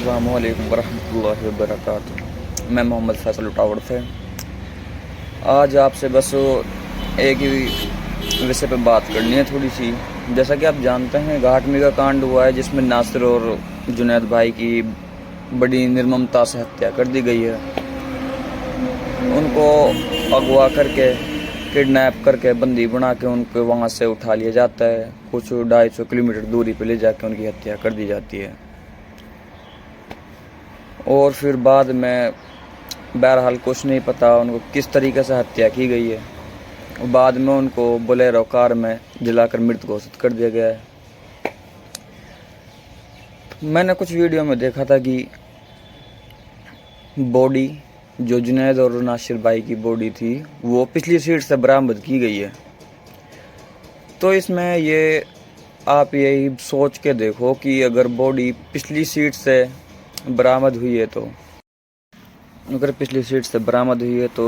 अस्सलामु अलैकुम वरहमतुल्लाहि वबरकातुहू। मैं मोहम्मद फैसल उटावर से आज आपसे बस एक ही विषय पे बात करनी है थोड़ी सी। जैसा कि आप जानते हैं घाटमी का कांड हुआ है जिसमें नासिर और जुनैद भाई की बड़ी निर्ममता से हत्या कर दी गई है। उनको अगवा करके किडनैप करके बंदी बना के उनको वहाँ से उठा लिया जाता है। कुछ 250 किलोमीटर दूरी पे ले जाके उनकी हत्या कर दी जाती है और फिर बाद में बहरहाल कुछ नहीं पता उनको किस तरीके से हत्या की गई है। बाद में उनको बोलेरो कार में जलाकर मृत घोषित कर दिया गया है। मैंने कुछ वीडियो में देखा था कि बॉडी जो जुनैद और नासिर भाई की बॉडी थी वो पिछली सीट से बरामद की गई है। तो इसमें ये आप यही सोच के देखो कि अगर बॉडी पिछली सीट से बरामद हुई है तो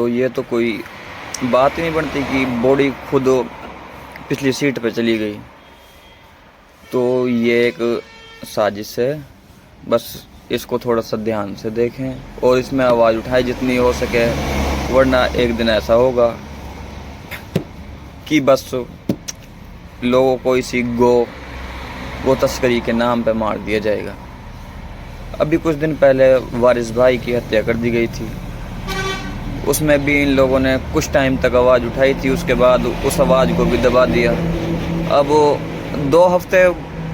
ये तो कोई बात ही नहीं बनती कि बॉडी खुद पिछली सीट पे चली गई। तो ये एक साजिश है, बस इसको थोड़ा सा ध्यान से देखें और इसमें आवाज़ उठाएं जितनी हो सके, वरना एक दिन ऐसा होगा कि बस लोगों को इसी गो तस्करी के नाम पे मार दिया जाएगा। अभी कुछ दिन पहले वारिस भाई की हत्या कर दी गई थी, उसमें भी इन लोगों ने कुछ टाइम तक आवाज़ उठाई थी, उसके बाद उस आवाज़ को भी दबा दिया। अब 2 हफ्ते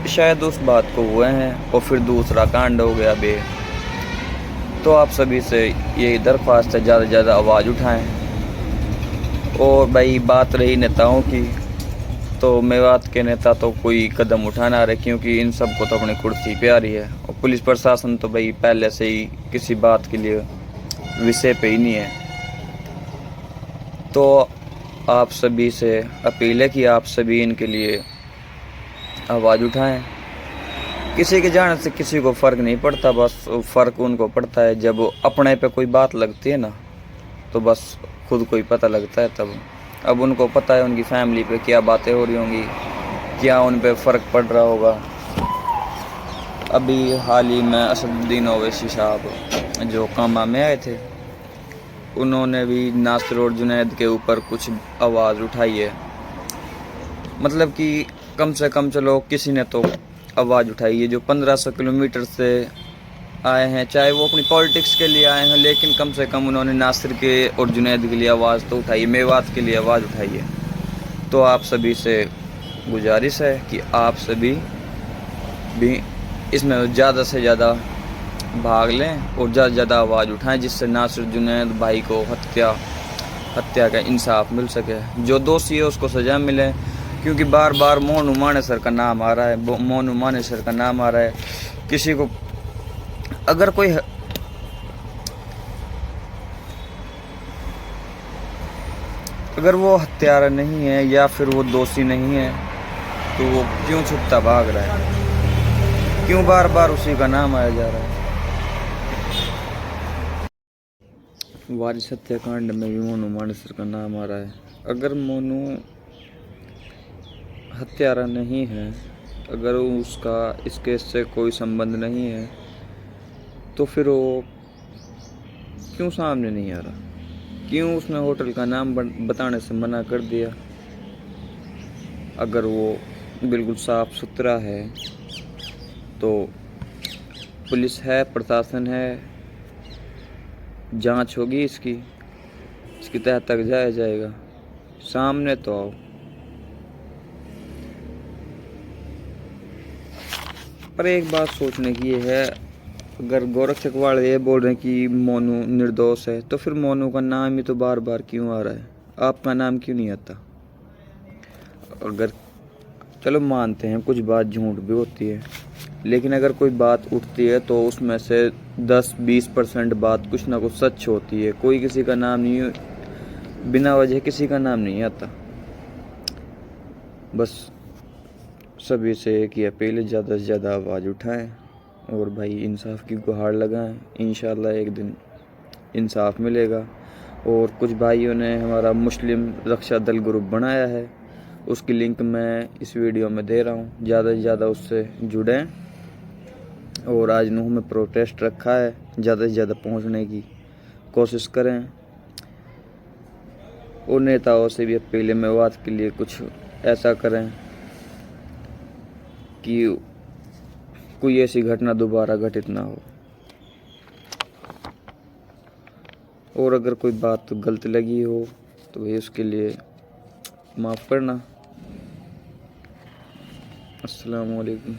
शायद उस बात को हुए हैं और फिर दूसरा कांड हो गया बे। तो आप सभी से यही दरख्वास्त है, ज़्यादा से ज़्यादा आवाज़ उठाएं। और भाई बात रही नेताओं की, तो मेवात के नेता तो कोई कदम उठा ना रहे, क्योंकि इन सब को तो अपनी कुर्सी प्यारी है और पुलिस प्रशासन तो भाई पहले से ही किसी बात के लिए विषय पे ही नहीं है। तो आप सभी से अपील है कि आप सभी इनके लिए आवाज़ उठाएं। किसी के जाने से किसी को फ़र्क नहीं पड़ता, बस फ़र्क उनको पड़ता है जब अपने पे कोई बात लगती है ना, तो बस खुद को ही पता लगता है तब। अब उनको पता है उनकी फैमिली पे क्या बातें हो रही होंगी, क्या उन पे फ़र्क पड़ रहा होगा। अभी हाल ही में असदुद्दीन ओवैसी साहब जो कामा में आए थे, उन्होंने भी नासिर और जुनैद के ऊपर कुछ आवाज़ उठाई है। मतलब कि कम से कम चलो किसी ने तो आवाज़ उठाई है। जो 1500 किलोमीटर से आए हैं, चाहे वो अपनी पॉलिटिक्स के लिए आए हैं, लेकिन कम से कम उन्होंने नासिर के और जुनैद के लिए आवाज़ तो उठाई है, मेवात के लिए आवाज़ उठाई है। तो आप सभी से गुजारिश है कि आप सभी भी इसमें ज़्यादा से ज़्यादा भाग लें और ज़्यादा से ज़्यादा आवाज़ उठाएं, जिससे नासिर जुनैद भाई को हत्या का इंसाफ मिल सके, जो दोषी है उसको सज़ा मिले। क्योंकि बार बार मोनू मानेसर का नाम आ रहा है, किसी को अगर कोई अगर वो हत्यारा नहीं है या फिर वो दोषी नहीं है तो वो क्यों छुपता भाग रहा है, क्यों बार बार उसी का नाम आया जा रहा है। वारिस हत्याकांड में भी मोनू मानेसर का नाम आ रहा है। अगर मोनू हत्यारा नहीं है, अगर उसका इस केस से कोई संबंध नहीं है, तो फिर वो क्यों सामने नहीं आ रहा, क्यों उसने होटल का नाम बताने से मना कर दिया। अगर वो बिल्कुल साफ सुथरा है तो पुलिस है, प्रशासन है, जांच होगी इसकी तह तक जाया जाएगा, सामने तो आओ। पर एक बात सोचने की ये है, अगर गोरक्षक वाले ये बोल रहे हैं कि मोनू निर्दोष है, तो फिर मोनू का नाम ही तो बार बार क्यों आ रहा है, आपका नाम क्यों नहीं आता। अगर चलो मानते हैं कुछ बात झूठ भी होती है, लेकिन अगर कोई बात उठती है तो उसमें से 10-20% बात कुछ ना कुछ सच होती है। कोई किसी का नाम नहीं, बिना वजह किसी का नाम नहीं आता। बस सभी से एक ही अपील है, ज़्यादा से ज़्यादा आवाज़ उठाएं और भाई इंसाफ की गुहार लगाएं। इंशाल्लाह एक दिन इंसाफ मिलेगा। और कुछ भाइयों ने हमारा मुस्लिम रक्षा दल ग्रुप बनाया है, उसकी लिंक मैं इस वीडियो में दे रहा हूँ, ज़्यादा से ज़्यादा उससे जुड़ें और आज नूह में प्रोटेस्ट रखा है, ज़्यादा से ज़्यादा पहुंचने की कोशिश करें और नेताओं से भी अपील है मेवात के लिए कुछ ऐसा करें कि कोई ऐसी घटना दोबारा घटित ना हो। और अगर कोई बात गलत लगी हो तो भाई उसके लिए माफ़ करना। अस्सलाम वालेकुम।